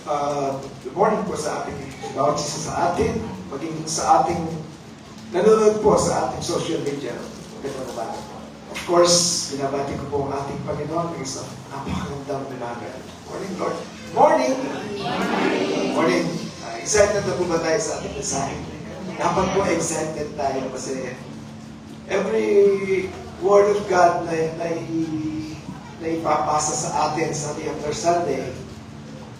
Good morning po sa ating bawat isa sa atin, maging sa ating nanonood po sa ating social media. Magandang umaga po. Of course, binabati ko po ang ating Panginoon ng isang napakagandang umaga. Morning, Lord. Morning! Morning! Excited na po ba tayo sa ating mensahe? Dapat po excited tayo kasi every word of God na ipapasa sa atin Sunday after Sunday,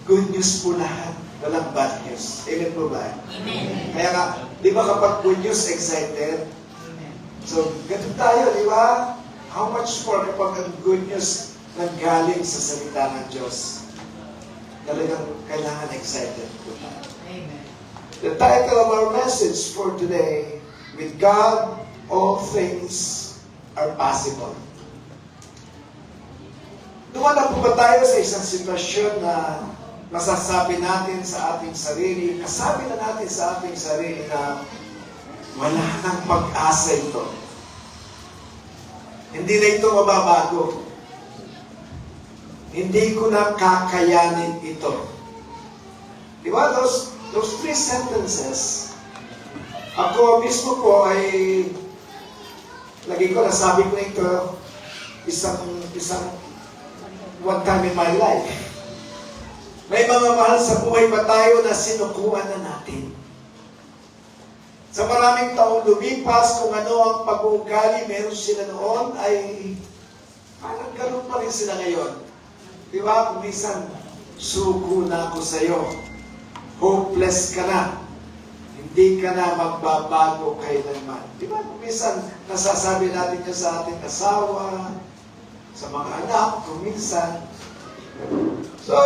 good news po lahat. Walang bad news. Amen po ba? Amen. Kaya nga, di ba kapag good news, excited? Amen. So, ganun tayo, di ba? How much more kapag ang good news nanggaling sa salita ng Diyos? Talagang kailangan excited po tayo. Amen. The title of our message for today, with God, all things are possible. Dumaan po ba tayo sa isang sitwasyon na masasabi natin sa ating sarili, kasabi na natin sa ating sarili na wala nang pag-asa ito. Hindi na ito mababago. Hindi ko na kakayanin ito. Di ba? Those three sentences, ako mismo po ay lagi ko nasabi ko ito isang one time in my life. May mga mahal sa buhay pa tayo na sinukuan na natin. Sa maraming taong lumipas, kung ano ang pag-uugali meron sila noon, ay parang ganun pa rin sila ngayon. Di ba? Kung minsan, suko na ako sa'yo. Hopeless ka na. Hindi ka na magbabago kailanman. Di ba? Kung minsan, nasasabi natin yan sa ating asawa, sa mga anak, kung minsan. So,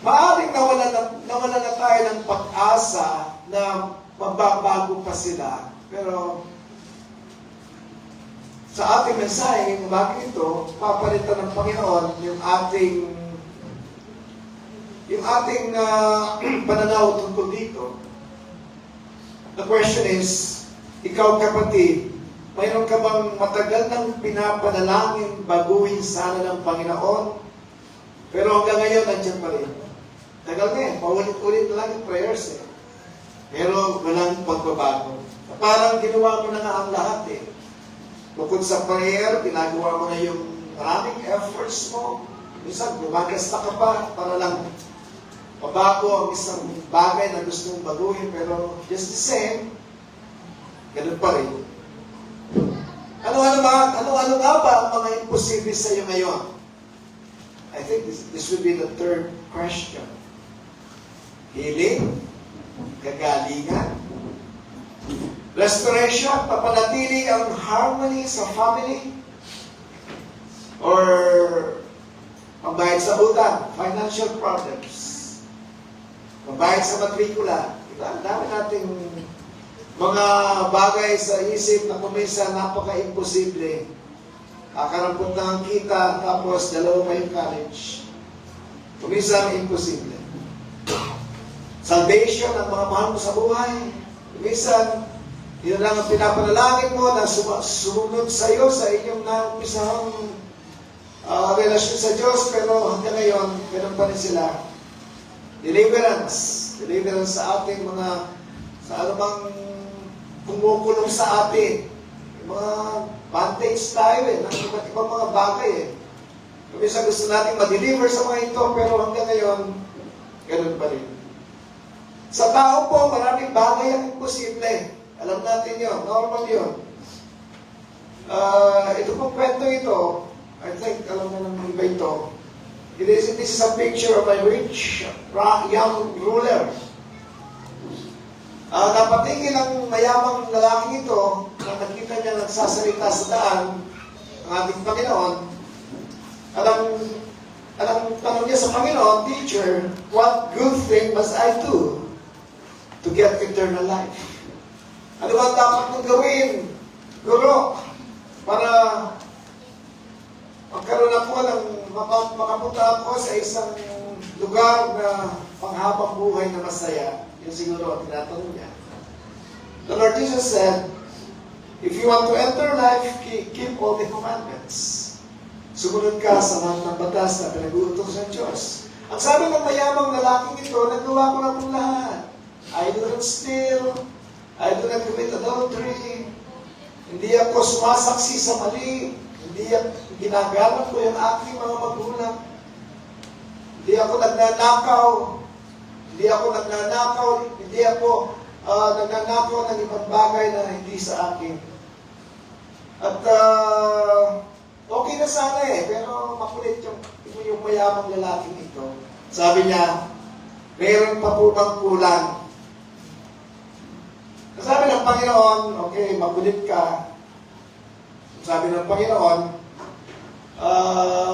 maaaring nawala na tayo ng pag-asa na magbabago pa sila. Pero, sa ating mensahe, bagay ito, papalitan ng Panginoon yung ating pananaw tungkol dito. The question is, ikaw kapatid, mayroon ka bang matagal nang pinapanalangin baguhin sana ng Panginoon? Pero hanggang ngayon, nandiyan pa rin. Tagal na eh, paulit-ulit na lang yung prayers eh. Pero walang pagbabago. Parang ginawa mo na nga ang lahat eh. Bukod sa prayer, ginagawa mo na yung maraming efforts mo. Minsan, gumagasta ka pa para lang mabago ang isang bagay na gusto mong baguhin. Pero just the same, ganun pa rin. Ano nga ba ang mga imposible sa iyo ngayon? I think this would be the third question. Healing, kagalingan, restoration, papanatili ang harmony sa family, or pambayad sa utang, financial problems, pambayad sa matrikula. Diba? Ang dami nating mga bagay sa isip na kuminsan napaka-imposible. Kakarampot na ang kita, tapos dalawa pa yung college. Kuminsan imposible. Salvation ng mga mahal mo sa buhay. Kuminsan, yun lang ang pinapanalangin mo na sumunod sa iyo sa inyong naumpisahang relasyon sa Diyos, pero hanggang ngayon, ganun pa rin sila. Deliverance sa ating mga, sa anumang kumukulong sa atin. Yung mga bondage tayo ng iba't ibang mga bagay Kumisa gusto natin ma-deliver sa mga ito, pero hanggang ngayon, ganun pa rin. Sa tao po, maraming bagay ang imposible. Alam natin yun, normal yun. Ito pong kwento ito, I think, alam na ng iba ito. This is a picture of a rich, young ruler. Napatingin ang mayamang lalaki ito na nakita niya nagsasalita sa daan ng ating Panginoon. Alam tanong niya sa Panginoon, Teacher, what good thing must I do to get eternal life? Ano ba dapat kong gawin, Guro, para magkaroon ako ng makapunta ako sa isang lugar na panghabang buhay na masaya? Yun siguro ang tinatanong niya. The Lord Jesus said, if you want to enter life, keep all the commandments. Sumunod ka sa lahat ng batas na pinag-uutos ng Diyos. Ang sabi ng mayamang lalaking ito, nagawa ko na itong lahat. I do not steal, I do not commit adultery, hindi ako sumasaksi sa mali, hindi ako ginagamit ko yung aking mga magulang, hindi ako nagnanakaw, hindi ako nagnanakaw ng ibang bagay na hindi sa akin. At okay na sana pero makulit yung mayamang lalaking ito. Sabi niya, meron pa po bang kulang? Sabi ng Panginoon, okay, makulit ka. Sabi ng Panginoon,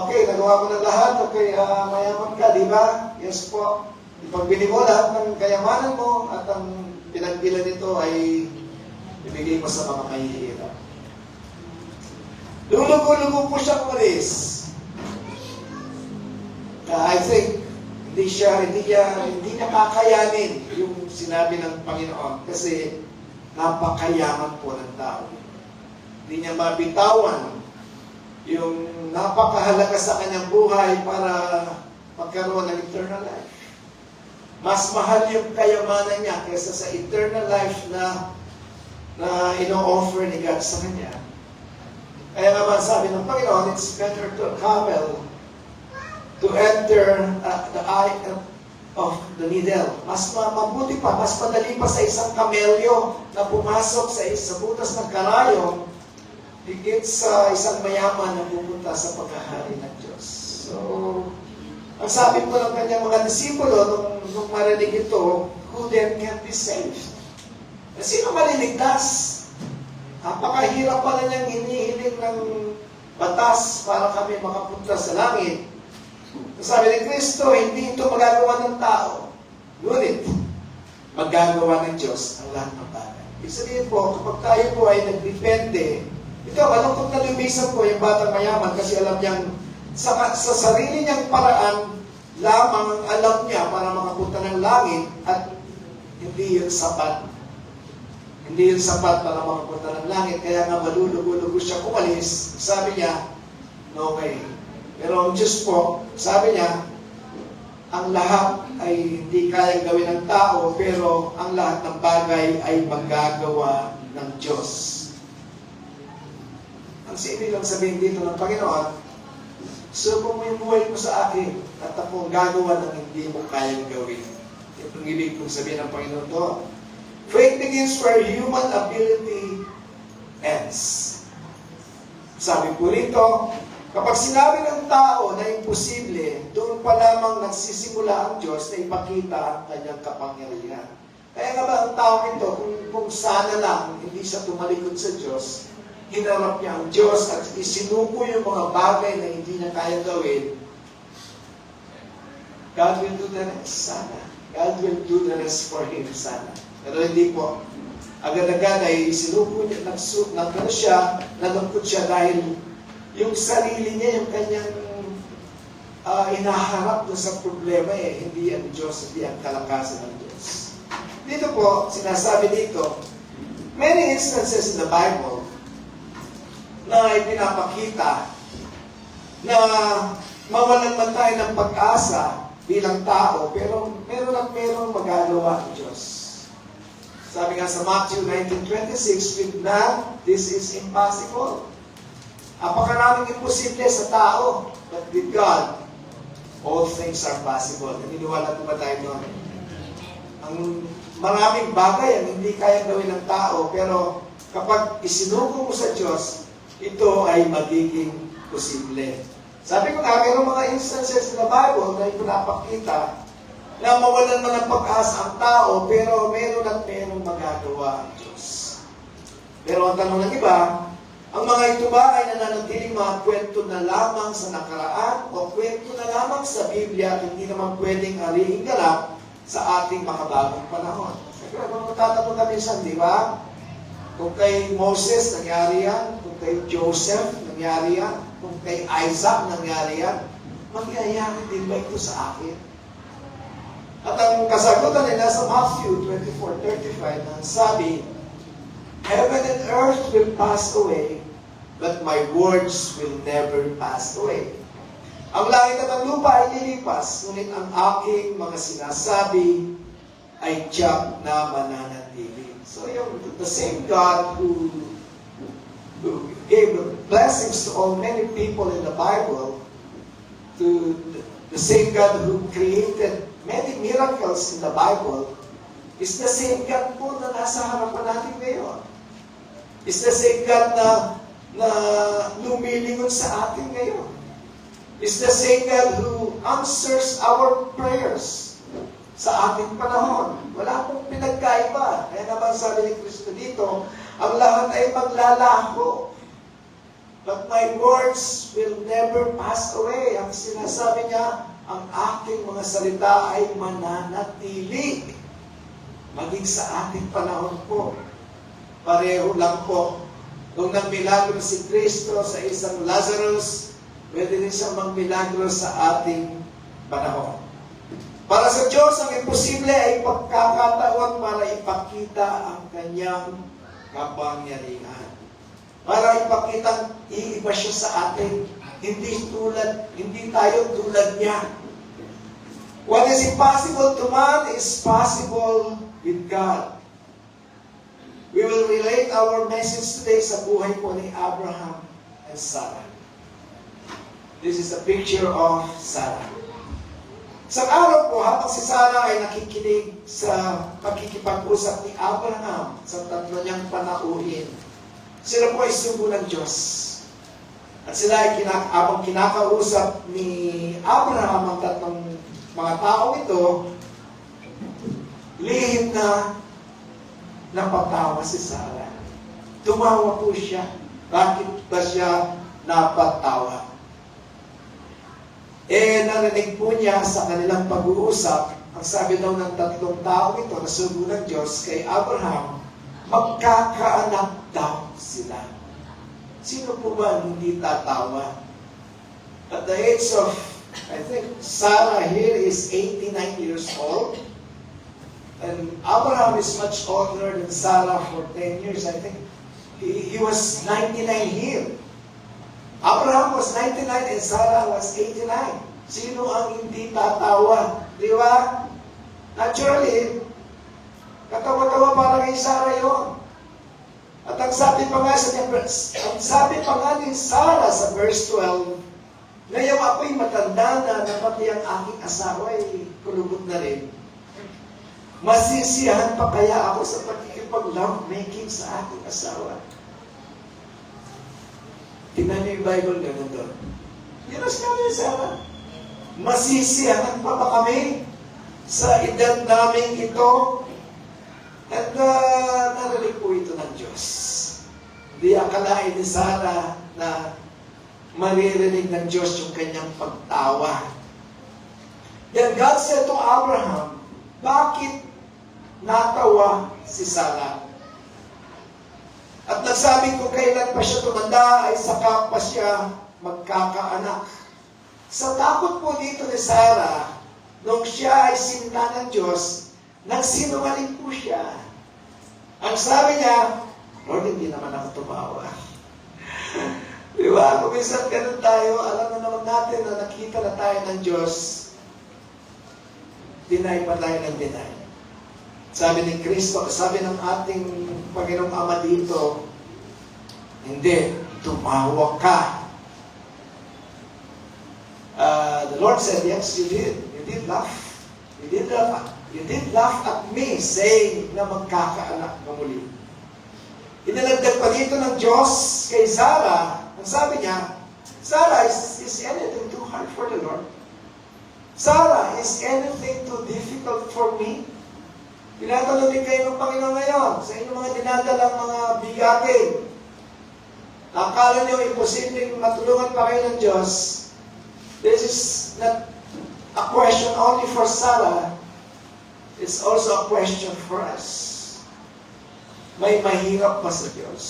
okay, nagawa mo ng lahat, okay, mayaman ka, di ba? Yes po. Ipagbili mo lahat ng kayamanan mo at ang pinagbilan nito ay ibigay mo sa mga mahihirap. Lulugo-lugo po siyang umalis. I think hindi niya kakayanin yung sinabi ng Panginoon kasi napakayaman po ng tao. Hindi niya mabitawan yung napakahalaga sa kanyang buhay para magkaroon ng eternal life. Mas mahal yung kayamanan niya kaysa sa eternal life na ino-offer ni God sa kanya. Kaya naman sabi ng Panginoon, it's better to camel to enter the eye of the needle. Mas mabuti pa, mas madali pa sa isang kamelyo na pumasok sa butas ng karayom higit sa isang mayaman na pupunta sa pagkahari ng Diyos. So, ang sabi po ng kanyang mga disipulo nung marinig ito, who then can be saved? Sino maliligtas? Napakahirap pala niyang hinihiling ng batas para kami makapunta sa langit. Sabi ni Kristo, hindi ito magagawa ng tao. Ngunit, magagawa ng Diyos ang lahat ng bagay. Ibig sabihin po, kapag tayo po ay nagdepende, ito, malungkot na lumisan po yung batang mayaman kasi alam niyang sa sarili niyang paraan lamang ang alam niya para makapunta ng langit at hindi yun sapat. Hindi yun sapat para makapunta ng langit. Kaya nga malulugo-lugo siya kumalis. Sabi niya, no way. Pero ang Diyos po, sabi niya, ang lahat ay hindi kayang gawin ng tao, pero ang lahat ng bagay ay magagawa ng Diyos. Ang ibig lang sabihin dito ng Panginoon, subok mo yung buhay mo sa akin at akong gagawa ng hindi mo kayang gawin. Ito ang ibig kong sabihin ng Panginoon doon. Faith begins where human ability ends. Sabi po rito, kapag sinabi ng tao na imposible, doon pa lamang nagsisimula ang Diyos na ipakita ang kanyang kapangyarihan. Kaya nga ba ang tao ito, kung sana lang hindi siya tumalikod sa Diyos, hinarap niya ang Diyos at isinuko yung mga bagay na hindi niya kaya gawin, God will do the rest, sana. God will do the rest for him, sana. Pero hindi po. Agad-agad ay isinuko niya, nalungkot siya dahil yung sarili niya, yung kanyang inaharap doon sa problema hindi ang Diyos, hindi ang kalakasan ng Diyos. Dito po, sinasabi dito, many instances in the Bible na ipinapakita na mawalan man tayo ng pag-asa bilang tao, pero meron at meron magagawa ng Diyos. Sabi nga sa Matthew 19:26, with man, this is impossible. Napakaraming imposible sa tao, but with God, all things are possible. Naniniwala po ba tayo doon? Ang maraming bagay ang hindi kaya gawin ng tao, pero kapag isinuko mo sa Diyos, ito ay magiging posible. Sabi ko nga, mayroong mga instances in the Bible na ipinapakita na mawalan man ng pag-asa ang tao, pero meron at meron magagawa ang Diyos. Pero ang tanong ng iba, ang mga ito ba ay nananatiling mga kwento na lamang sa nakaraan o kwento na lamang sa Biblia at hindi naman pwedeng ariing ganap sa ating makabagong panahon? Siyempre, magtatanong kami minsan, di ba? Kung kay Moses, nangyari yan. Kung kay Joseph, nangyari yan. Kung kay Isaac, nangyari yan. Mangyayari din ba ito sa akin? At ang kasagutan nila sa Matthew 24:35, nang sabi, heaven and earth will pass away, but my words will never pass away. Ang langit at ang lupa ay lilipas, ngunit ang aking mga sinasabi ay tiyak na mananatili. So the same God who gave blessings to all many people in the Bible, to the same God who created many miracles in the Bible, is the same God po na nasa harapan natin ngayon. Is the same God na lumilingon sa atin ngayon. Is the same God who answers our prayers sa ating panahon. Wala pong pinagkaiba. Kaya naman sabi ni Kristo dito, ang lahat ay maglalaho. But my words will never pass away. Ang sinasabi niya, ang aking mga salita ay mananatili. Maging sa ating panahon po. Pareho lang po. Kung nagmilagro si Kristo sa isang Lazarus, pwede rin siyang magmilagro sa ating panahon. Para sa Diyos, ang imposible ay pagkakataon para ipakita ang kanyang kapangyarihan. Para ipakita, iiba siya sa atin. Hindi tayo tulad niya. What is impossible to man is possible with God. We will relate our message today sa buhay po ni Abraham and Sarah. This is a picture of Sarah. Sa araw po, habang si Sarah ay nakikinig sa pagkikipag-usap ni Abraham sa tatlo niyang panauhin, sila po ay sugo ng Diyos. At sila ay habang kinakausap ni Abraham ang tatlong mga tao ito, lihim na napatawa si Sarah. Tumawa po siya. Bakit ba siya napatawa? Narinig po niya sa kanilang pag-uusap, ang sabi daw ng tatlong tao ito na sugo ng Diyos kay Abraham, magkakaanak daw sila. Sino po ba hindi tatawa? At the age of, I think, Sarah here is 89 years old. And Abraham is much older than Sarah for 10 years. I think he was 99 here. Abraham was 99 and Sarah was 89. Sino ang hindi tatawa? Di ba? Naturally, katawa-tawa para kay Sarah yun. At ang sabi pa nga ni Sarah sa verse 12, ngayon ako'y matanda na pati ang aking asawa ay kulubot na rin. Masisiyahan pa kaya ako sa pagkikipag-love making sa aking asawa? Tingnan niyo yung Bible, ganun doon. Yun ang sinabi ni Sarah. Masisiyahan pa ba kami sa edad namin ito? At narinig po ito ng Diyos. Hindi akalain ni Sarah na maririnig ng Diyos yung kanyang pagtawa. Then God said to Abraham, bakit natawa si Sarah? At nagsabi ko kailan pa siya tumanda ay saka pa siya magkakaanak. Sa takot po dito ni Sarah, nung siya ay sinta ng Diyos, nagsinungaling po siya. Ang sabi niya, Lord, hindi naman ako tumawa. Di ba? Kung minsan ganun tayo, alam na naman natin na nakita na tayo ng Diyos, deny pa tayo ng deny. Sabi ni Kristo, sabi ng ating Panginoong Ama dito, hindi, tumawa ka. The Lord said, yes, you did. You did laugh. You did laugh. You did laugh at me, saying na magkakaanak ka muli. Inalagdag pa dito ng Diyos kay Sarah. Ang sabi niya, Sarah, is anything too hard for the Lord? Sarah, is anything too difficult for me? Tinatanong din kayo ng Panginoon ngayon sa inyong mga dinadalang mga bigatin. Nakakala niyo imposibleng matulungan pa kayo ng Diyos. This is not a question only for Sarah. It's also a question for us. May mahirap pa sa Diyos.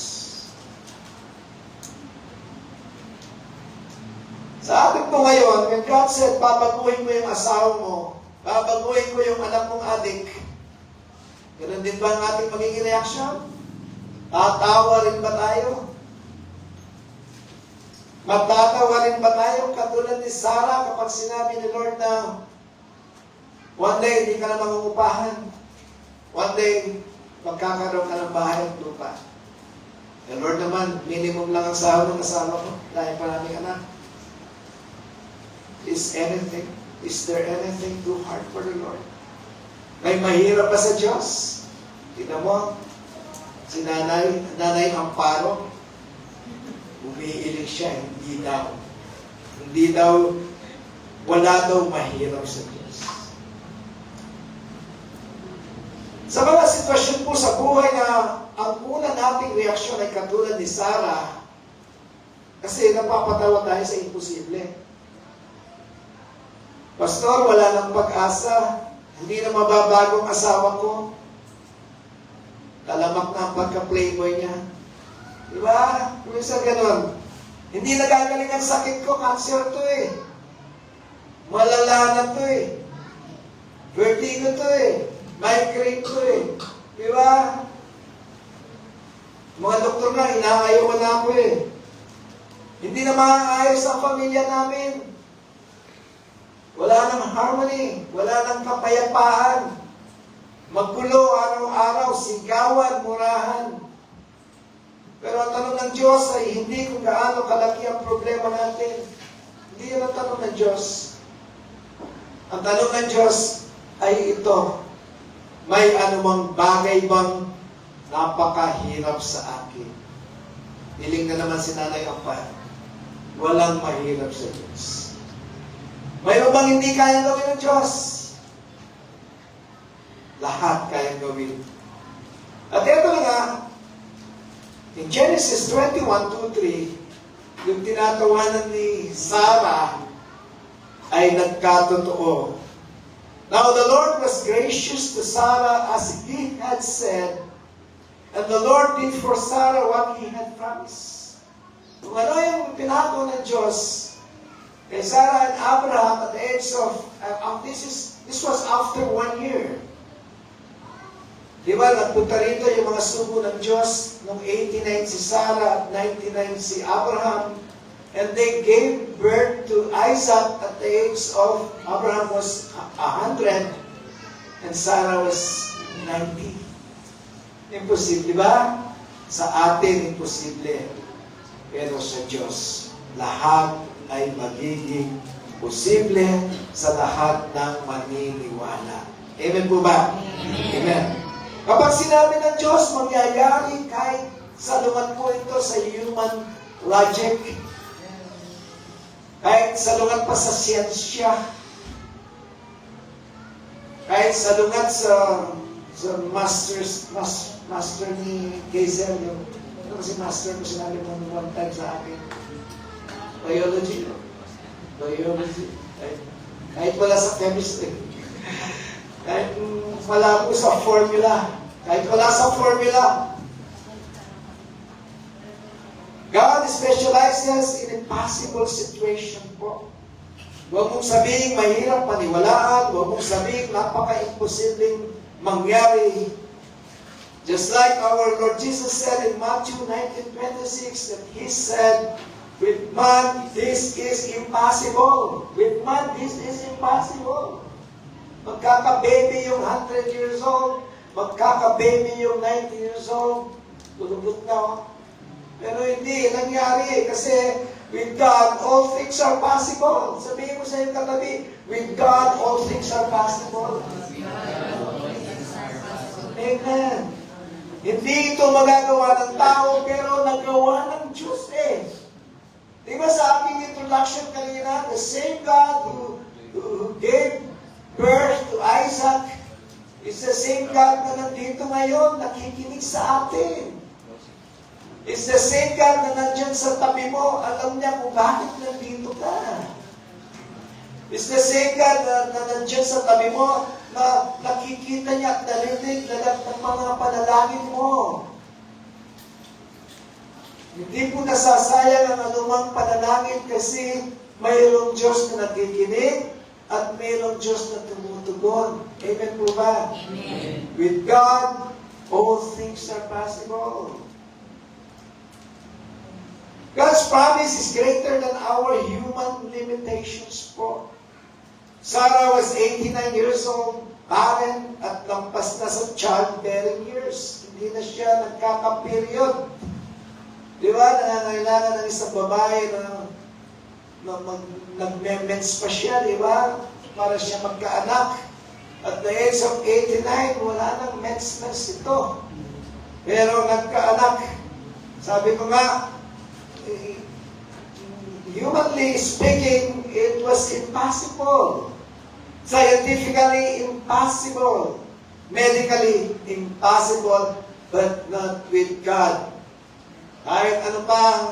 Sa atin po ngayon, when God said, babaguhin mo yung asawa mo, babaguhin ko yung anak mong adik, ganun din ba ang ating magiging reaction? Tatawa rin ba tayo? Magtatawa rin ba tayo katulad ni Sarah kapag sinabi ni Lord na one day hindi ka na mangungupahan, one day magkakaroon ka ng bahay at lupa. The Lord naman, minimum lang ang sahod ng asawa ko dahil maraming anak. Is there anything too hard for the Lord? May mahirap pa sa Diyos? Tignan mo, si Nanay Amparo, umiiling siya, wala daw mahirap sa Diyos. Sa mga sitwasyon po sa buhay na ang una nating reaksyon ay katulad ni Sarah, kasi napapatawa tayo sa imposible. Pastor, wala nang pag-asa, hindi na mababagong asawa ko, talamak na ang pagka-playboy niya. Diba? Kung isa ganon, hindi nagagaling ang sakit ko, cancer to eh. Malala na to eh. Vertigo to eh. Migraine to eh. Diba? Mga doktor na, inaayaw na ako eh. Hindi na maaayos ang pamilya namin. Wala nang harmony. Wala nang kapayapaan. Maggulo araw-araw, sigawan, murahan. Pero ang tanong ng Diyos ay hindi kung gaano kalaki ang problema natin. Hindi yun ang tanong ng Diyos. Ang tanong ng Diyos ay ito, may anumang bagay bang napakahirap sa akin? Hiling na naman si Nanay Ampar, walang mahirap sa Diyos. Mayroon bang hindi kaya gawin ng Diyos? Lahat kaya gawin. At ito na nga, in Genesis 21:2-3, yung tinatawanan ni Sarah ay nagkatotoo. Now the Lord was gracious to Sarah as He had said, and the Lord did for Sarah what He had promised. Kung ano yung pinako ng Diyos kay Sarah and Abraham at the age of, this was after 1 year. Di ba, nagpunta rito yung mga sugo ng Diyos nung 89 si Sarah at 99 si Abraham. And they gave birth to Isaac at the age of, Abraham was 100 and Sarah was 90. Imposible, di ba? Sa atin, imposible. Pero sa Diyos, lahat ay magiging posible sa lahat ng maniniwala. Amen po ba? Amen. Kapag sinabi ng Diyos, mangyayari kahit salungat po ito sa human logic, kahit salungat pa sa siyensya, kahit salungat sa master ni Geisel, ano kasi master ko sinabi mo one time sa akin, biology. Kahit wala sa chemistry. Kahit wala po sa formula. Kahit wala sa formula. God specializes in impossible situation po. Huwag mong sabihin mahirap paniwalaan. Huwag mong sabihin napaka-imposibleng mangyari. Just like our Lord Jesus said in Matthew 19:26 that He said, with man, this is impossible. With man, this is impossible. Magkaka-baby yung 100 years old, magkaka-baby yung 90 years old, tulubot na. Pero hindi, nangyari. Kasi with God, all things are possible. Sabihin mo sa iyong katabi, with God, all things are possible. Amen. Hindi ito magagawa ng tao, pero nagawa ng Diyos eh. Di ba sa aking introduction kanina, the same God who gave birth to Isaac is the same God na nandito ngayon, nakikinig sa atin. It's the same God na nandyan sa tabi mo, alam niya kung bakit nandito ka. It's the same God na nandyan sa tabi mo, na nakikita niya at narinig lahat ng mga panalangin mo. Hindi po nasasayang ang anumang panalangin kasi mayroong Diyos na nakikinig at mayroong Diyos na tumutugon. Amen po ba? Amen. With God, all things are possible. God's promise is greater than our human limitations po. Sarah was 89 years old, barren, at lampas na sa childbearing years. Hindi na siya nagkaka-period. Di ba? Nangangailangan ng isang babae na nag-mens pa siya, di ba? Para siya magkaanak. At the age of 89, wala nang mens ito. Pero nagkaanak. Sabi ko nga, humanly speaking, it was impossible. Scientifically impossible. Medically impossible, but not with God. Kahit ano pa ang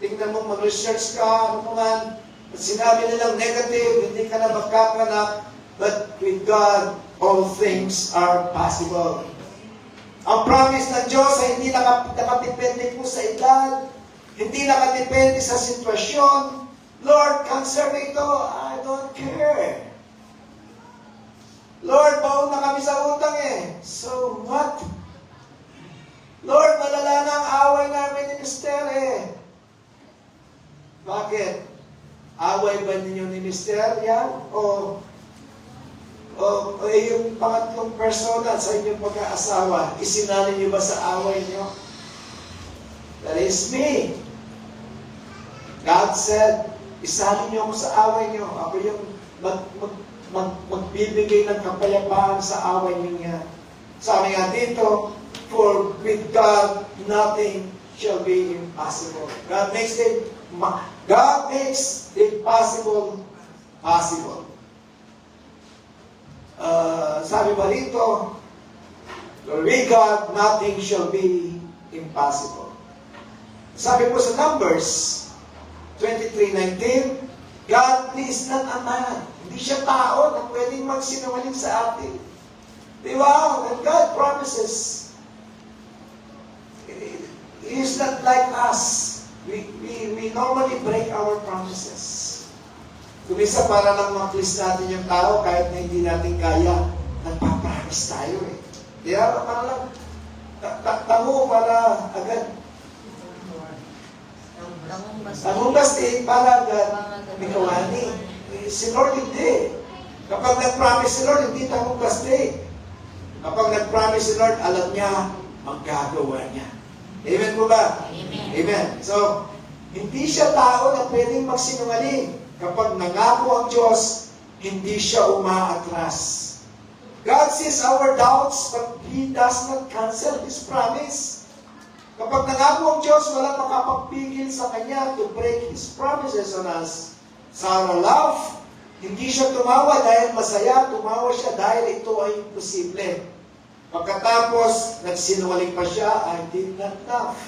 tingnan mo, mag-research ka, ano pa man, at sinabi nilang negative, hindi ka na magkakanak, but with God, all things are possible. Ang promise ng Diyos ay hindi nakadepende po sa edad, hindi nakadepende sa sitwasyon. Lord, cancer na ito, I don't care. Lord, baon na kami sa utang eh. So what? Lord, malala na ang away namin ni Mister eh. Bakit? Away ba ninyo ni Mister yan? O yung pangatlong persona sa inyong pag-aasawa, isinali niyo ba sa away niyo? That is me. God said, isali niyo ako sa away niyo. Ako yung magbibigay ng kapayapaan sa away niyo. Sabi nga dito, for with God, nothing shall be impossible. God makes the impossible possible. Sabi ba rito, with God, nothing shall be impossible. Sabi po sa Numbers 23:19, God is not a man. Hindi siya tao na pwedeng magsinungaling sa atin. Di ba? When God promises, He is not like us. We normally break our promises. Kung isa para lang ma-please natin yung tao, kahit na hindi natin kaya, nagpapromise tayo eh. Di ba? Para lang, tamo para agad. Tamong basti para agad mikawani. Si Lord hindi. Kapag nag-promise si Lord, hindi tamong basti. Kapag nag-promise si Lord, alam niya, magagawa niya. Amen po ba? Amen. Amen. So, hindi siya tao na pwedeng magsinungaling. Kapag nangako ang Diyos, hindi siya umaatras. God sees our doubts, but He does not cancel His promise. Kapag nangako ang Diyos, walang makapagpigil sa Kanya to break His promises on us. Sarah laughed. Hindi siya tumawa dahil masaya, tumawa siya dahil ito ay imposible. Pagkatapos, nagsinungaling pa siya, I did not laugh.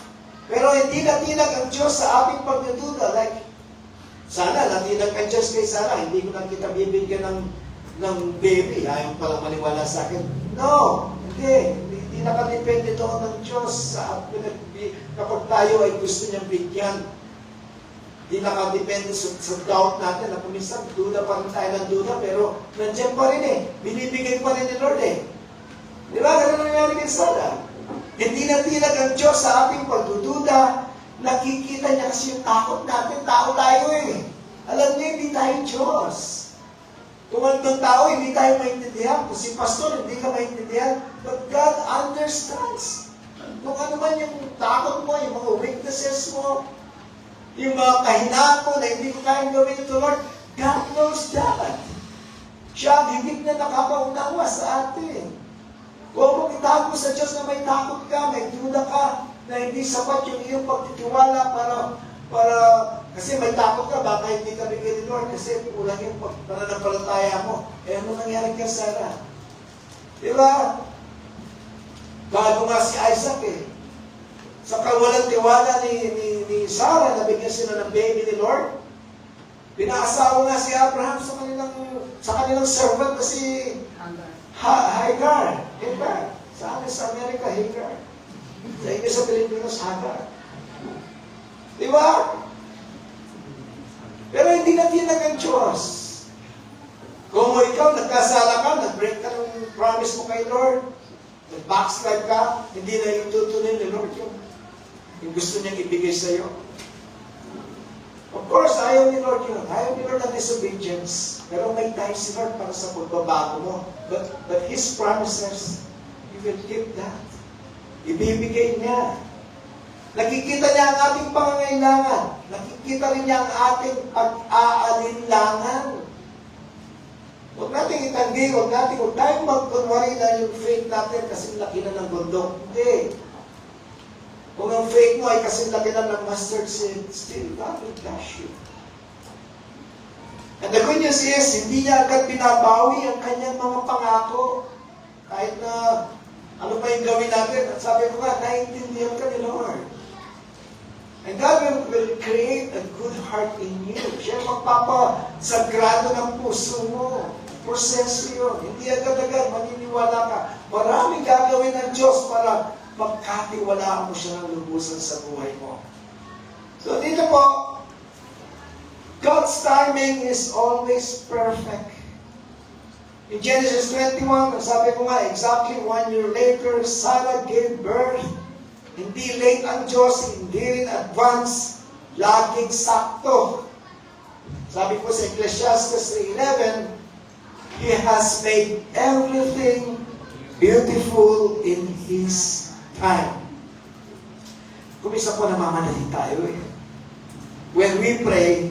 Pero hindi natinag ang Diyos sa ating pagdududa. Like, sana natinag ang Diyos kay Sarah, hindi ko na kita bibigyan ng baby. Ayaw palang maniwala sa akin. No, hindi. Hindi nakadepende doon ng Diyos sa kapag tayo ay gusto niyang bigyan. Hindi nakadepende sa doubt natin na kuminsan, duda pa rin tayo ng duda, pero nandiyan pa rin eh. Binibigay pa rin ni Lord eh. Di ba? Ganun nangyari kay Sarah. Hindi natinag ang Diyos sa ating pagdududa. Nakikita niya kasi yung takot natin. Tao tayo eh. Alam niyo, hindi tayo Diyos. Kung anong tao, hindi tayo maintindihan. Kung si pastor, hindi ka maintindihan. But God understands. Kung ano man yung takot mo, yung mga weaknesses mo, yung mga kahinaan mo na hindi ko kayang gawin ito, Lord, God knows that. Siya ang higit na nakapaunawa sa atin. Kung itago sa Diyos na may takot ka, may duda ka, na hindi sapat yung iyong pagtitiwala para kasi may takot ka, baka hindi ka bigyan ni Lord kasi kulang yung pananampalataya mo. Eh, ano nangyari kay Sarah? Di ba? Bago nga si Isaac eh. Sa kawalang tiwala ni Sarah, nabigyan sila ng baby ni Lord. Pinaasawa nga si Abraham sa kanilang servant na si Hagar. Sa amin sa Amerika, Hagar. Sa inyo sa Pilipinas, Hagar. Di ba? Pero hindi natinag ang Diyos. Kung ikaw, nagkasala ka, nag-break ka ng promise mo kay Lord, nag-backslide ka, hindi na yung tutunin ni Lord yung gusto niyang ibigay sa iyo. course, ayaw ni Lord yun. Ayaw ni Lord ng disobedience. Pero may time si Lord para sa pagbabago mo. But His promises, He will keep that. Ibibigay niya. Nakikita niya ang ating pangangailangan. Nakikita rin niya ang ating pag-aalinlangan. Huwag natin itanggi, huwag tayong magkunwari na yung faith natin kasi laki na ng bundok. Hindi. Kung ang faith mo ay kasi laki na ng mustard seed, still God will bless you. And the good news is, hindi niya agad binabawi ang kanyang mga pangako. Kahit na ano pa yung gawin natin. At sabi ko nga, naiintindihan ka ni Lord. And God will create a good heart in you. Siya magpapasagrado ng puso mo. Proseso yun. Hindi agad-agad, maniniwala ka. Maraming gagawin ng Diyos para magkatiwalaan mo siya ng lubusan sa buhay mo. So dito po, God's timing is always perfect. In Genesis 21, sabi ko nga, exactly 1 year later, Sarah gave birth. Hindi late ang Diyos, hindi rin advance, laging sakto. Sabi ko sa Ecclesiastes 3:11, He has made everything beautiful in His time. Kumisa po namamadali tayo eh. When we pray,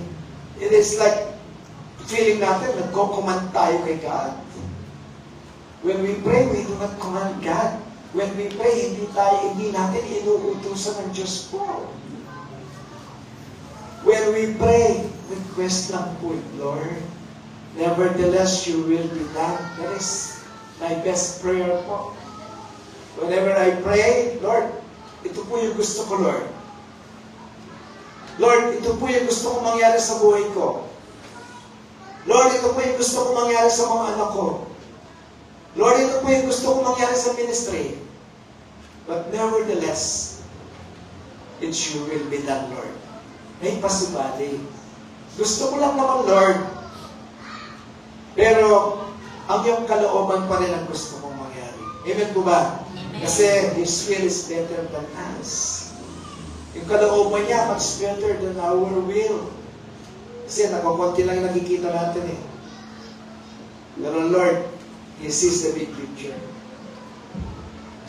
it is like feeling natin, nagko-command tayo kay God. When we pray, we do not command God. When we pray, hindi natin inuutusan ng Diyos po. When we pray, request lang po, Lord, nevertheless, your will be done. That is my best prayer po. Whenever I pray, Lord, ito po yung gusto ko, Lord. Lord, ito po yung gusto kong mangyari sa buhay ko. Lord, ito po yung gusto kong mangyari sa mga anak ko. Lord, ito po yung gusto kong mangyari sa ministry. But nevertheless, it sure will be done, Lord. May pasubali. Gusto ko lang naman, Lord. Pero, ang iyong kalooban pa rin ang gusto mong mangyari. Amen po ba? Kasi His will is better than us. Yung kalooban niya, much better than our will. Kasi nakakunti lang yung nakikita natin eh. Pero Lord, He sees the big picture.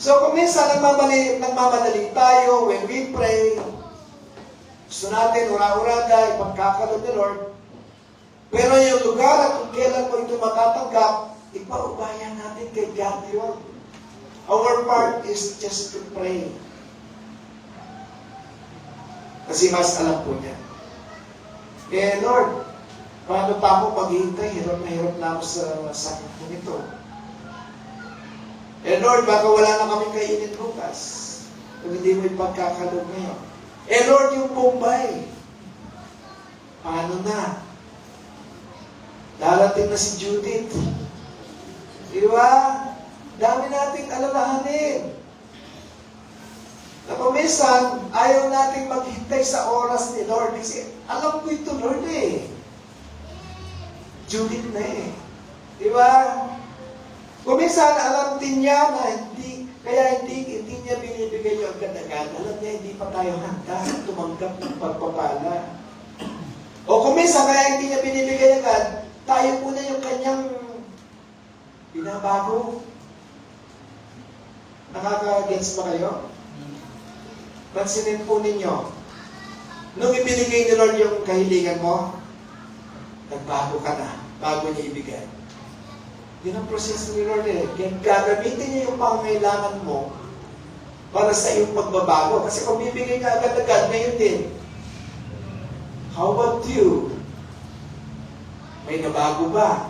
So kung minsan nagmamadali tayo, when we pray, gusto natin ura-urada, ipagkakalog ni Lord. Pero yung lugar at kung kailan mo ito matatanggap, ipaubayan natin kay God yun. Our part is just to pray. Kasi mas alam po niya. Eh Lord, paano pa ako paghihintay? Hirap na ako sa sakit ko nito. Eh Lord, baka wala na kami kainin bukas. Kung hindi mo ipagkakalog ngayon. Eh Lord, yung Bombay. Paano na? Darating na si Judith. Di ba? Dami nating alalahanin. Na minsan, ayaw nating maghintay sa oras ni Lord. Kasi alam ko ito, Lord eh. Judith na eh. Di ba? Kung minsan, alam din niya na hindi niya binibigay yung agad-agad. Alam niya, hindi pa tayo handa tumanggap ng pagpapala. O kung minsan, kaya hindi niya binibigay agad, tayo muna yung kanyang binabago. Nakaka-gets ba kayo? Pansinin po ninyo, nung ibinigay ni Lord yung kahilingan mo, nagbago ka na, bago niya ibigay. Yun ang proseso ni Lord eh. Gagamitin niya yung pangangailangan mo para sa iyong pagbabago. Kasi kung bibigay niya agad-agad, ngayon din. How about you? May nabago ba?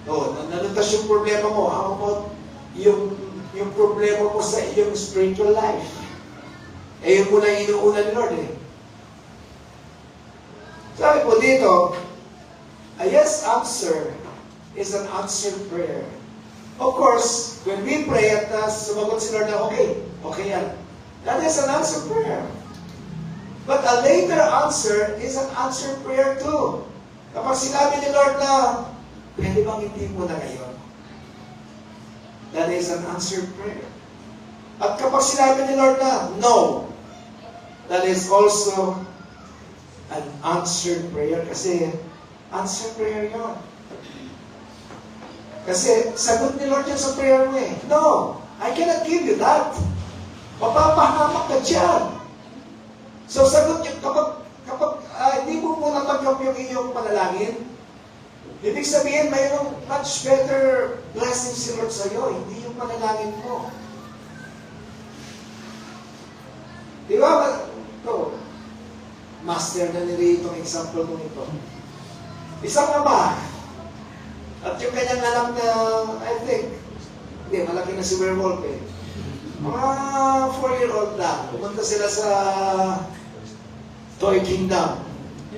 O, nalutas yung problema mo. How about yung problema mo sa iyong spiritual life? Eh, yun muna inuuna ni Lord eh. Sabi po dito, a yes answer is an answered prayer. Of course, when we pray at sumagot si Lord na, okay yan. That is an answered prayer. But a later answer is an answered prayer too. Kapag sinabi ni Lord na, pwede bang hindi mo na ngayon? That is an answered prayer. At kapag sinabi ni Lord na, no, that is also an answered prayer. Kasi, answered prayer yun. Kasi, sagot ni Lord yan sa prayer mo eh. No, I cannot give you that. Mapapahamak ka dyan. So, sagot yun, kapag hindi mo muna tanggap yung iyong panalangin, ibig sabihin, mayroong much better blessing si Lord sa'yo, hindi yung panalangin mo. Di ba? Ito, master na nila itong example mo ito. Isang ama, at yung kanyang anak na, I think, hindi, malaki na si Werewolf eh. Mga 4-year-old na, pumunta sila sa Toy Kingdom.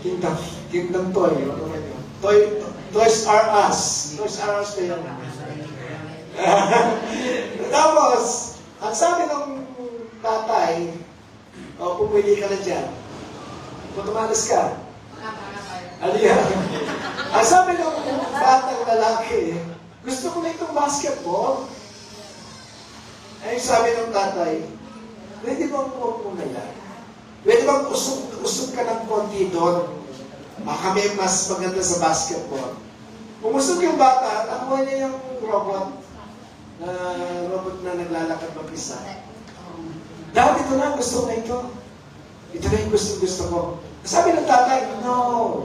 Kingdom Toy. Ano naman yun? Toys R Us. Toys R Us pa yun. Tapos, ang sabi ng tatay, pumili ka na dyan. Kung tumalas ka. Ano yan? Ang sabi ng batang lalaki, gusto ko na itong basketball. Ay, sabi ng tatay, pwede bang huwag mo na yan? Pwede bang usog ka ng konti doon? Baka may mas maganda sa basketball. Umusog yung bata, nakuha niya yung robot na naglalakad mag-isa. Dahil ito na, gusto ko na ito. Ito na yung gusto ko. Sabi ng tatay, no.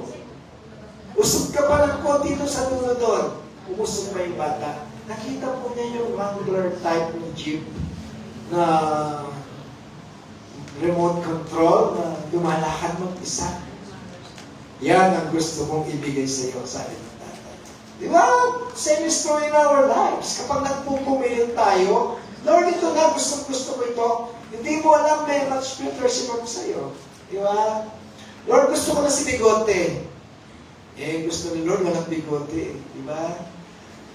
Usog ka pa ng konti doon sa dulo doon. Umusog pa yung bata. Nakita po niya yung Wrangler type ng jeep na remote control na lumalakad mag-isa. Yan ang gusto mong ibigay sa iyo, sabi ng tatay. Di ba? Same story in our lives. Kapag nagpupumilit tayo, Lord, ito na, gusto ko ito. Hindi mo alam, may much better si Lord sa iyo. Di ba? Lord, gusto ko na si bigote. Gusto ni Lord, walang bigote. Di ba?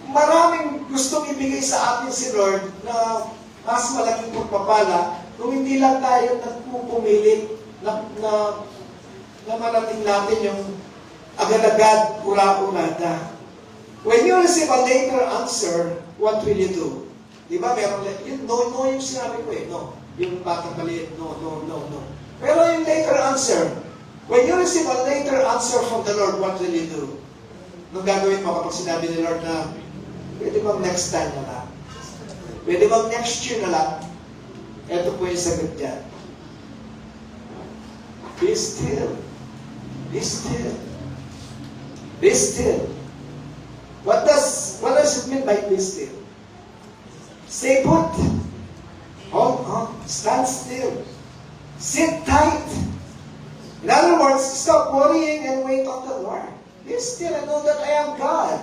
Maraming gustong ibigay sa atin si Lord na mas malaking pagpapala kung hindi lang tayo nagpupumilit na marating natin yung agad-agad, ura-urada. When you receive a later answer, what will you do? Di ba? Meron yun, no yung sinabi ko eh. No. Yung batang maliit, no. Pero yung later answer, when you receive a later answer from the Lord, what will you do? Nung gagawin mo kapag sinabi ni Lord na, pwede bang next time na lang? Pwede bang next year na lang? Ito po yung sagot dyan. Be still. Be still. Be still. What does it mean by be still? Stay put. Hold on. Stand still. Sit tight. In other words, stop worrying and wait on the Lord. Be still and know that I am God.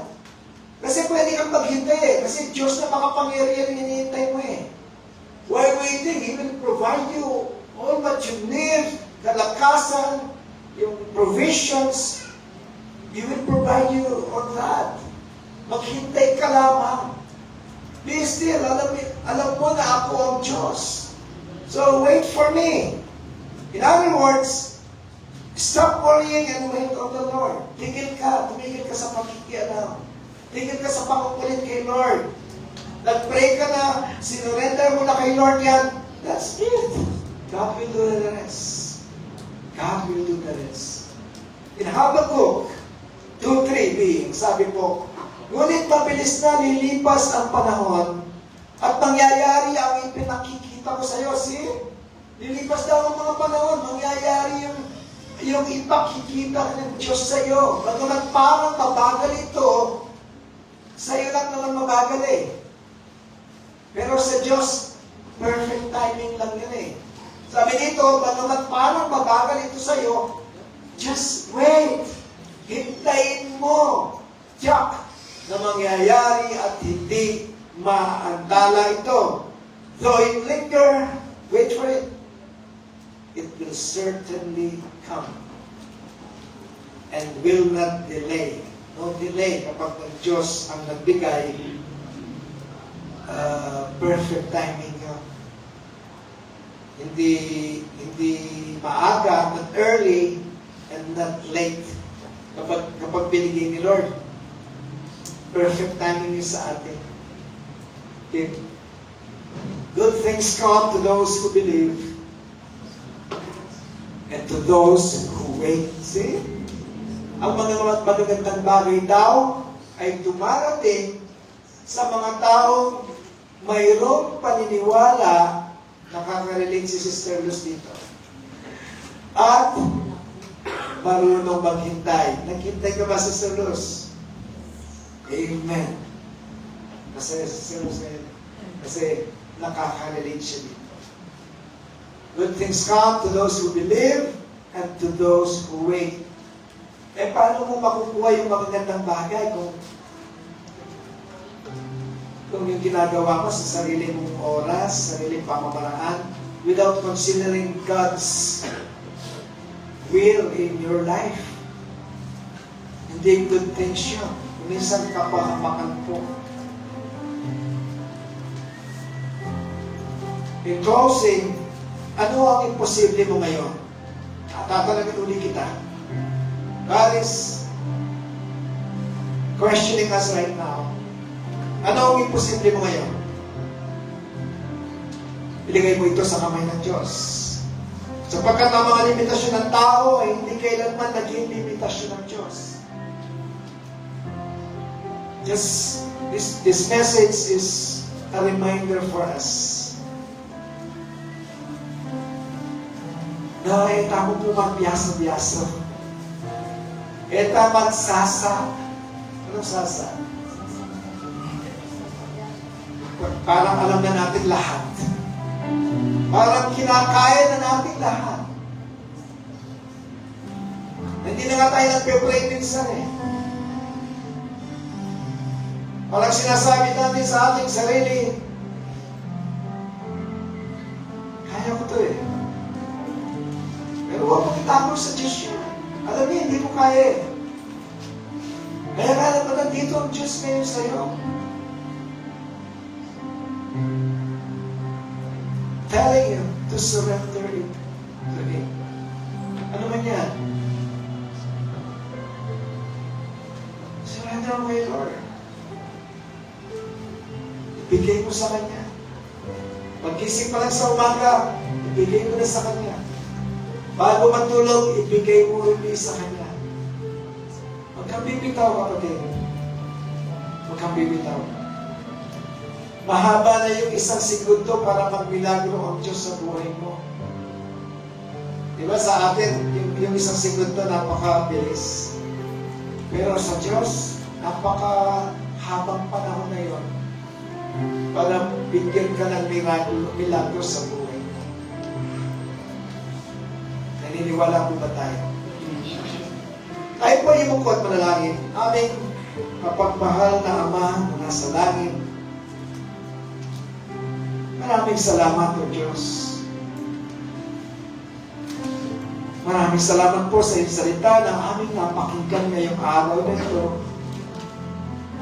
Kasi pwede kang maghintay eh. Kasi Diyos na makapangyarihan yung hinihintay mo eh. While waiting, He will provide you all what you need, kalakasan, yung provisions. He will provide you all that. Maghintay ka lamang. Be still. Alam mo na ako ang Diyos. So wait for me. In other words, stop worrying and wait on the Lord. Tumigil ka sa pakikialam. Tingin ka sa pangkukulit kay Lord. Nag-pray ka na, sinurrender mo na kay Lord yan. That's it. God will do the rest. God will do the rest. In Habakkuk 2:3b, sabi po, ngunit mabilis na lilipas ang panahon at mangyayari ang ipinakikita ko sa iyo. See? Lilipas daw ang mga panahon, mangyayari yung ipakikita ng Diyos sa iyo. Bagamat parang mabagal ito, sa'yo lang naman mabagal eh. Pero sa Diyos, perfect timing lang yun eh. Sabi dito, bagamat parang mabagal ito sa'yo, just wait. Hintayin mo. Tiyak na mangyayari at hindi maantala ito. Though it linger, wait for it. It will certainly come and will not delay. No delay kapag ang Diyos ang nagbigay, perfect timing yun. Hindi maaga, not early, and not late. Kapag binigay ni Lord, perfect timing yun sa atin. Okay. Good things come to those who believe and to those who wait. See? Ang mga magagandang bagay daw ay dumarating sa mga taong mayroong paniniwala, nakaka-relate si Sister Luz dito, at marunong maghintay. Naghintay ka ba, Sister Luz? Amen. Kasi nakaka-relate siya dito. Good things come to those who believe and to those who wait. Eh, paano mo makukuha yung magagandang bagay kung yung ginagawa mo sa sarili mong oras, sarili pamamaraan, without considering God's will in your life? Hindi good things yun. Minsan kapahamakan po. In closing, ano ang imposible mo ngayon? Tatanungin uli kita. God is questioning us right now. Ano ang imposible mo ngayon? Iligay mo ito sa kamay ng Diyos. Sapagkat ang mga limitasyon ng tao ay hindi kailanman naging limitasyon ng Diyos. Just, this message is a reminder for us. Na etamo po magbiasa-biasa. Eta magsasa. Anong sasa? Parang alam na natin lahat. Parang kinakaya na natin lahat. Hindi na nga tayo nagpe-pray minsan eh. Parang sinasabi natin sa ating sarili, kaya ko to eh. Pero huwag mo itapon sa Diyos yun. Alam niya, hindi ko kaya eh. Kaya nga naman nandito ang Diyos ngayon sa'yo. Telling you to surrender it to Him. Ano man yan? Surrender away, Lord. Ibigay mo sa Kanya. Pagkising pa lang sa umaga, ibigay mo na sa Kanya. Bago matulog, ibigay mo rin sa Kanya. Huwag kang bibitaw, kapatid. Huwag kang bibitaw. Mahaba na yung isang segundo para magmilagro ang Diyos sa buhay mo. Diba sa atin, yung isang segundo napakabilis. Pero sa Diyos, napakahabang panahon na yun para bigyan ka ng milagro sa buhay mo. Naniniwala po ba tayo? Tayo po yung mukha at manalangin. Aming mapagmahal na Ama na nasa langit, maraming salamat po, Diyos. Maraming salamat po sa iyong salita na aming napakinggan ngayong araw na ito.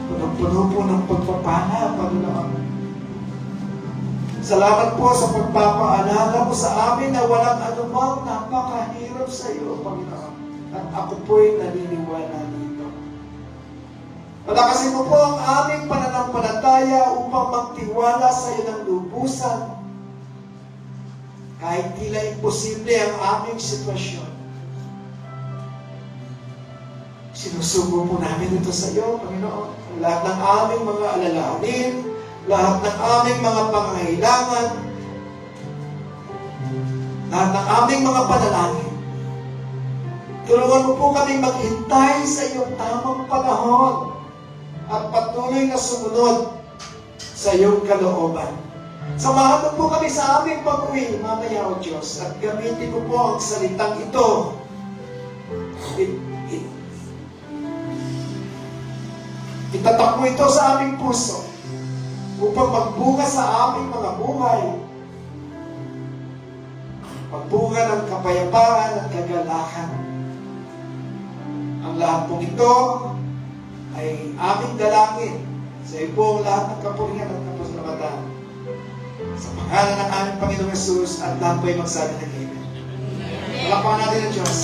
Punong-puno po ng pagpapala, Panginoon. Salamat po sa pagpapaalala mo sa amin na walang anumang napakahirap sa iyo, Panginoon. At ako po'y naniniwala dito. Palakasin mo po ang aming pananampalataya upang magtiwala sa iyo ng lubusan. Kahit tila imposible ang aming sitwasyon. Sinusubo po namin ito sa iyo, Panginoon. Lahat ng aming mga alalahanin, lahat ng aming mga pangangailangan, lahat ng aming mga panalangin. Tulungan mo po kaming maghintay sa iyong tamang panahon at patuloy na sumunod sa iyong kalooban. Samahan mo po kami sa aming pag-uwi mamaya, O Diyos, at gamitin mo po ang salitang ito. Itatak mo ito sa aming puso upang magbunga sa aming mga buhay. Magbunga ng kapayapaan at kagalakan. Ang lahat pong ito ay aming dalangin sa iyo po ang lahat ng kapurihan at kapasalamatan. Sa pangalan ng aming Panginoong Yesus at lahat po ay magsabi ng Amen. Palakpakan natin ang Diyos.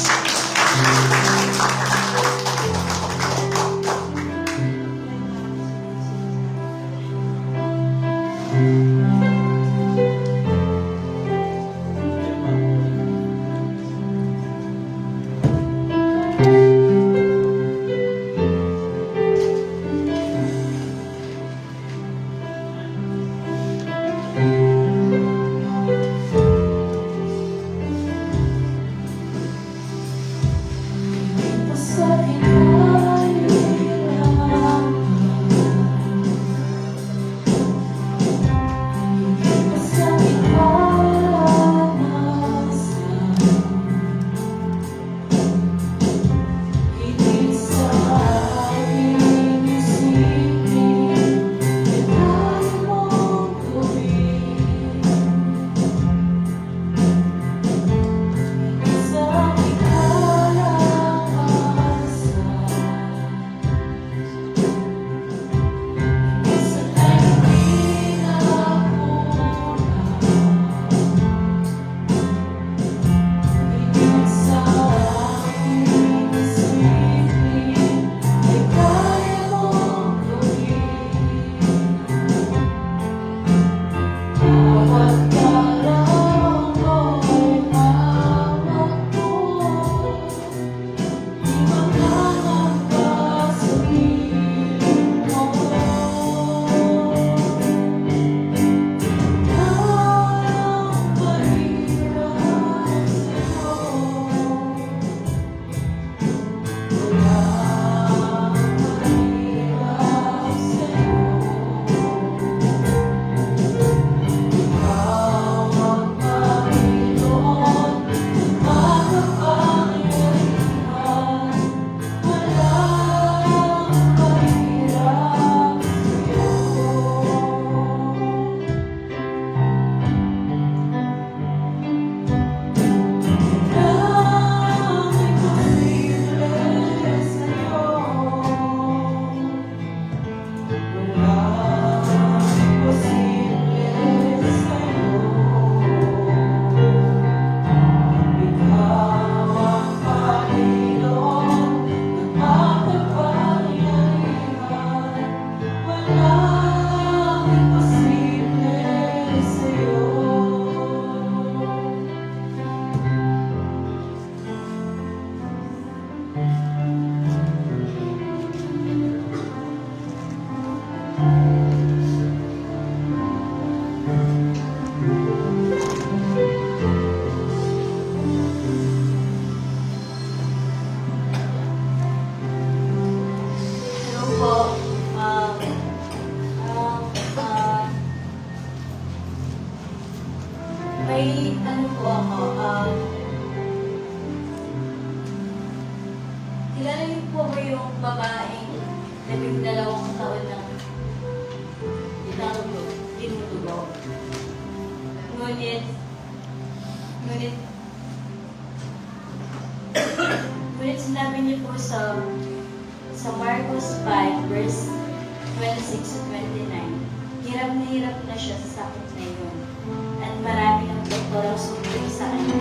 Hello po. Um, um, ah, may ano po ako, kilala niyo po ba yung babaeng 12 taon na tinutubo? Ngunit, ngunit, ngunit sinabi niyo po sa Marcos 5, verse 26 to 29, hirap na siya sa sakit na yun. At marami ng doktor ang sumuli sa kanya.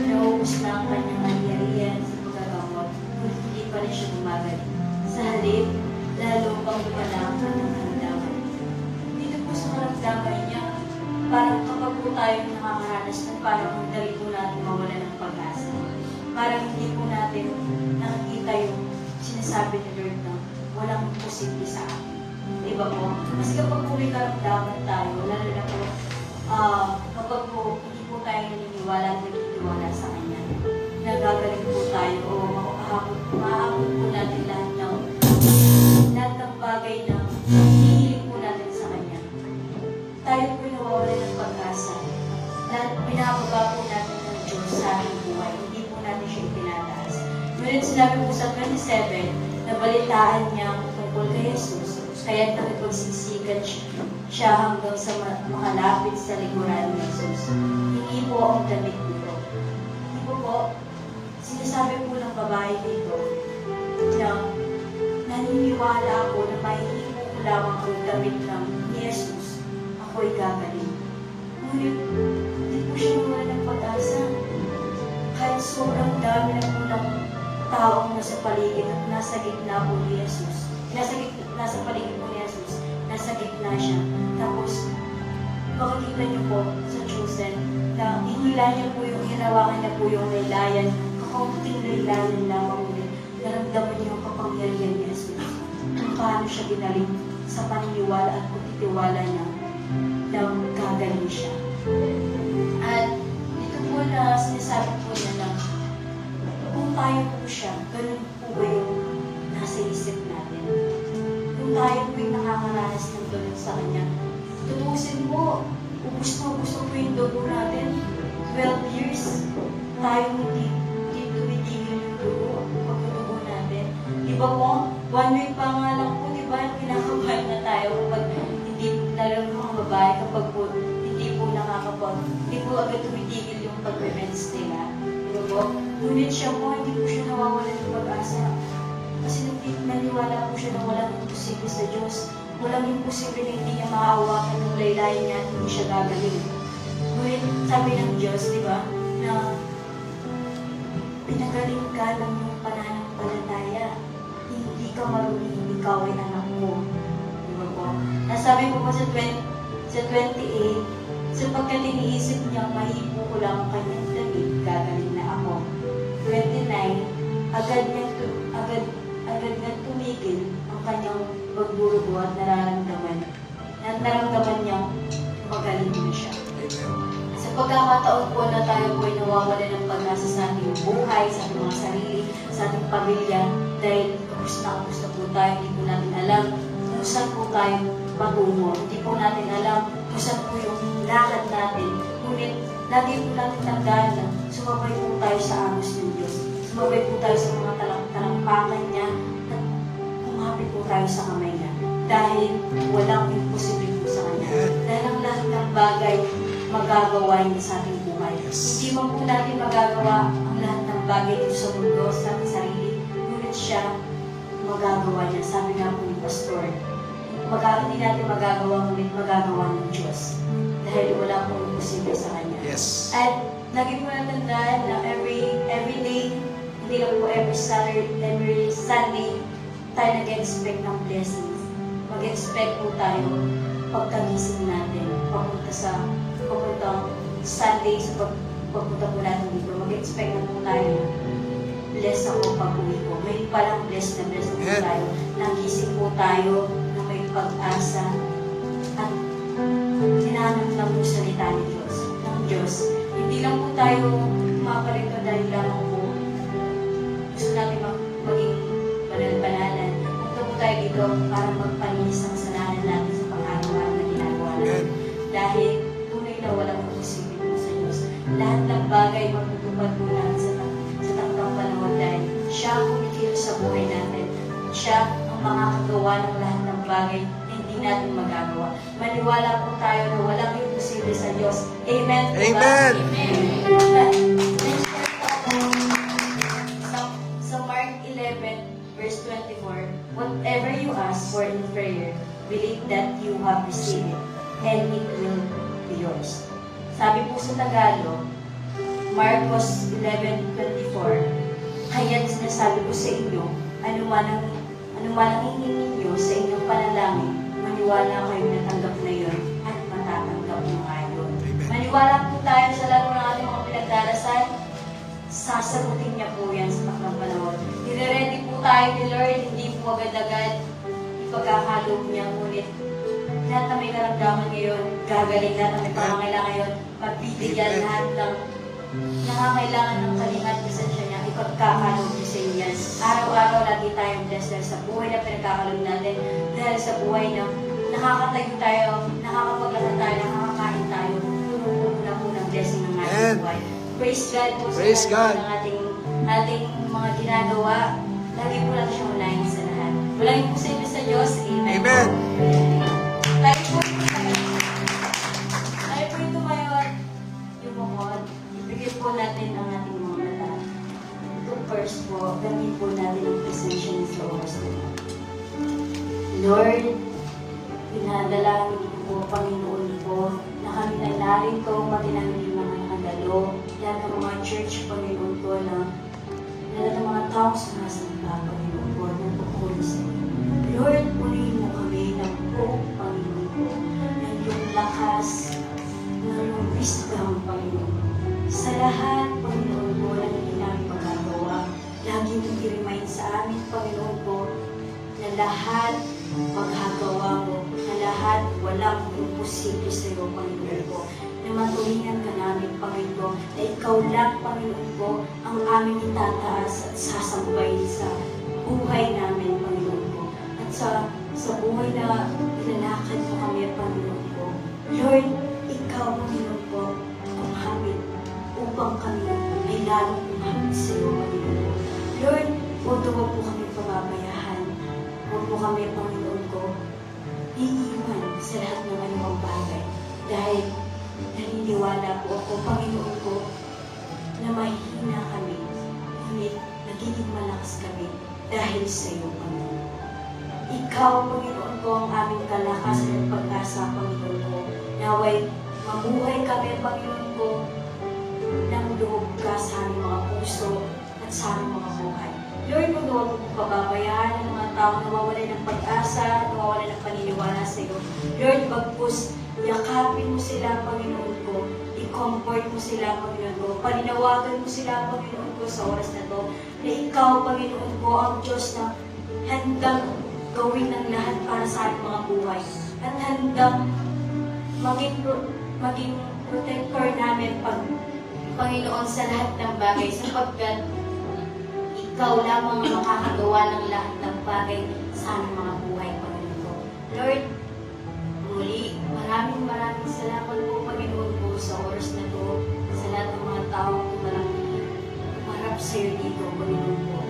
Naubos na ang kanyang mangyarihan sa pagkagamot, ngunit hindi pa rin siya gumagaling. Sa halip, lalo pang lumala ang kanyang karamdaman. Dito po sa karamdaman niya, parang kapag po tayo nakakaranas ng parang dali po natin mawala ng pag-asa. Parang hindi po natin nakikita yung sinasabi ni Lord na walang posible sa akin. Diba po? Kasi kapag po may karamdaman tayo, lalo na po, kapag po hindi po tayo naniniwala at nagtitiwala sa Kanya, nagagaling po tayo o maaabot po natin lahat ng bagay na hinihiling po natin sa Kanya. Tayo po nawawala ng pag-asa. Pinababa po natin ng Diyos sa ating buhay. Hindi po natin siya itinataas. Ngunit sinabi po sa 27, nabalitaan niya tungkol kay Jesus, kaya nakipagsiksikan siya hanggang sa makalapit sa likuran ni Jesus. Hindi po ang damit dito. Hindi po, sinasabi po ng babae dito na naniniwala ako na mahihipo ko lamang ang damit ng ni Jesus, ako'y gagaling. Ngunit, hindi po siya wala ng pag-asa. Kahit sobrang dami na po ng taong nasa paligid at nasa gitna po ni Jesus. Nasa paligid po ni Jesus, nasa gitna siya. Tapos, makikita niyo po sa Chosen na hinila niya po yung hinawakan niya po yung laylayan, kakaunting laylayan lamang ulit. Naramdaman niyo yung kapangyarihan ni Jesus. Kung paano siya ginaling sa paniniwala at pagtitiwala niya na gagaling siya. At dito po na sinasabi po niya na kung tayo po siya, ganun po ba yung nasa isip natin? Kung tayo po yung nakakaranas ng ganun sa Kanya, tutusin mo, ubus po yung dugo natin. 12 years, tayo hindi tumitigil yung dugo, pagdudugo natin. Di ba po, 1 week pa nga lang po, di ba, kinakabahan na tayo kapag hindi, lalo mga babae, kapag po hindi po hindi po agad tumitigil yung pag-mens nila. Di ba po? Ngunit siya po, hindi po siya nawawala ng pag-asa. Kasi naniwala po siya na walang imposible sa Diyos. Walang imposible na hindi niya maawakan ng laylayan niya at hindi siya gagaling. Ngunit sabi ng Diyos, di ba, na pinagaling ka ng iyong pananampalataya. Hindi ka marunong, ikaw ay anak mo. Di ba po? Nasabi po sa 28, sapagkat iniisip niya, mahipo ko lang ang kanyang damit, gagaling na ako. 29, agad nga tumigil ang kanyang pagburugo at nararamdaman niyang magaling na siya. Sa pagkakataon po na tayo po ay nawawala ng pag-asa sa ating buhay, sa ating mga sarili, sa ating pamilya, dahil kapos na po tayo, hindi po natin alam kung saan po tayo patungo. Hindi po natin alam kung saan po yung lakad natin. Ngunit, lagi po natin tandaan na sumabay po tayo sa agos ng Diyos. Sumabay po tayo sa mga talampakan niya at kumapit po tayo sa kamay niya. Dahil walang imposible po sa Kanya. Dahil ang lahat ng bagay magagawa niya sa ating buhay. Hindi man po natin magagawa ang lahat ng bagay dito sa mundo, sa ating sarili. Ngunit siya, magagawa niya. Sabi nga po ni Pastor, hindi natin magagawa, ngunit magagawa ng Diyos. Dahil wala pong imposible sa Kanya. Yes. At lagi po natandaan na every day, hindi lang po every Sunday, tayo nag-expect ng blessings. Mag-expect po tayo pagkagising natin, papunta Sunday sa pagpunta po natin dito. Mag-expect na po tayo na bless ako pag-uwi ko. May palang bless na po tayo. Nagising po tayo na may pag-asa pong salita ng Diyos. Hindi lang po tayo maparito dahil lamang po gusto natin maging banal-banalan. Punta po tayo dito para magpalinis ang kasalanan natin sa pang-araw-araw na ginagawa natin. Dahil tunay na walang imposible po sa Diyos. Lahat ng bagay magtutupad po natin sa takdang panahon dahil siya ang kumikilos sa buhay natin. Siya ang makakagawa ng lahat ng bagay na hindi natin magagawa. Maniwala po tayo na walang imposible sa Diyos. Amen po ba? Amen. Sa Mark 11, verse 24, whatever you ask for in prayer, believe that you have received it, and it will be yours. Sabi po sa Tagalog, Marcos 11:24, kaya't sinasabi ko sa inyo, anuman ang hingin ninyo sa inyong panalangin, maniwala kayo na tanggap na yun at matatanggap mo nga yun. Maniwala po tayo sa lahat ng ating mga pinagdarasal, sasagutin niya po yan sa takdang panahon. Nire-ready po tayo ni Lord, hindi po agad-agad ipagkakalob niya, ngunit lahat na may karamdaman ngayon, gagaling lahat na may pangangailangan ngayon, pagbibigyan lahat ng nakakailangan ng kalingat presensya niya, ipagkakalob niya sa inyo yan. Araw-araw lagi tayong blessed dahil sa buhay na pinagkakalob natin, dahil sa buhay na nakakatayo tayo, nakakapaglakad tayo, nakakakain tayo, puno-puno na po ng blessing ng ating buhay. Praise God po sa Praise lahat God. ng ating mga ginagawa. Lagi po natin siyang unahin sa lahat. Walang imposible sa Diyos. Amen. Amen. Tayo po yung tumayon, yung bukod. Ibigay po natin ang ating mga mata. Ito first po, gamitin po natin ang presensya niya sa oras na ito. Lord, pinadalangin ko po, Panginoon po, na kami ay narito, pati namin yung mga nakadalo, lahat ng mga church, Panginoon ko, na lahat ng mga tao sumasampa, Panginoon ko, na pupuli sa iyo. Lord, pulihin mo kami ng buong Panginoon ko, ng iyong lakas, ng iyong wisdom, Panginoon ko. Sa lahat, Panginoon ko, na hindi namin magagawa, lagi mong i-remind sa amin, Panginoon ko, na lahat magagawa mo, na lahat walang imposible sa iyo, Panginoon ko. Na matulingan ka namin, Panginoon ko, na ikaw lang, Panginoon ko, ang aming itataas at sasambay sa buhay namin, Panginoon ko. At sa buhay na ilalakad mo kami, Panginoon ko. Lord, ikaw, Panginoon ko, kumapit upang kami ay lalong kumapit sa iyo, Panginoon ko. Lord, huwag po kami pababayaan. Huwag mo kami, Panginoon ko, iiwan sa lahat ng anumang bagay. Dahil naniniwala po ako, Panginoon ko, na mahihina kami, ngunit nagiging malakas kami dahil sa iyo, Panginoon. Ikaw, Panginoon ko, ang aming kalakasan at pag-asa, Panginoon ko. Naway, mabuhay kami, Panginoon ko, ng loob ka sa aming mga puso at sa aming mga buhay. Lord, huwag mo pababayaan ng mga tao nawawalan ng pag-asa, nawawalan ng paniniwala sa iyo. Lord, bagpus, yakapin mo sila, Panginoon ko. I-comfort mo sila, Panginoon ko. Paninawagan mo sila, Panginoon ko, sa oras na to. Na ikaw, Panginoon ko, ang Diyos na handang gawin ng lahat para sa ating mga buhay. At handang maging protector namin, Panginoon, sa lahat ng bagay. Sapagkat ikaw lamang ang makakagawa ng lahat ng bagay sa aming mga buhay, Panginoon ko. Lord, muli, maraming salamat po, Panginoon ko, sa oras na to, sa lahat ng mga taong umarap sa iyo dito, Panginoon ko.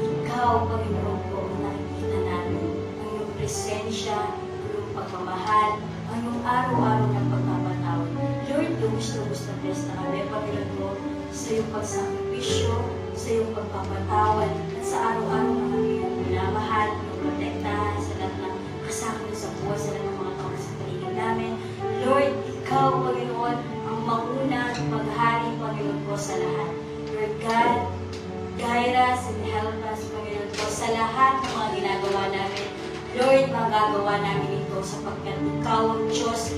Ikaw, Panginoon ko, ang nakikita namin, ang iyong presensya, ang iyong pagmamahal, ang iyong araw-araw ng pagpapatawad. Lord, gusto na bless na kami, Panginoon ko, sa iyong pagsakripisyo, sa iyong pagpapatawad, at sa araw-araw na kami iyong minamahal, iyong protektahan sa lahat ng kasakit sa buhay, sa lahat ng mga tao sa paligid namin. Lord, ikaw, Panginoon, ang mauna at maghari, Panginoon ko, sa lahat. Lord God, guide us and help us, Panginoon ko, sa lahat ng mga ginagawa namin. Lord, magagawa namin ito sapagkat ikaw ang Diyos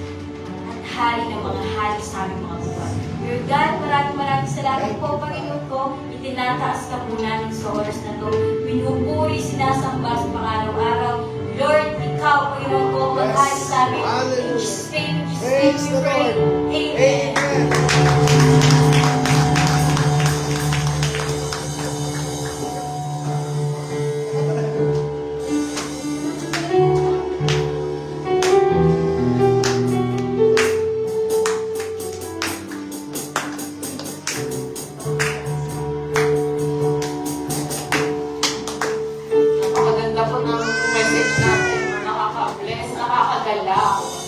at hari ng mga hari sa aming mga buwan. Lord God, maraming salamat po, Panginoon ko. Itinataas ka po namin sa oras na to. Pinupuri, sinasamba sa pang-araw-araw. Lord, ikaw, Panginoon ko, maghari sa amin. In Jesus' name, Praise we the pray. Lord. Amen. Amen. Napakaganda po ng message natin. Nakaka-bless, nakakagala.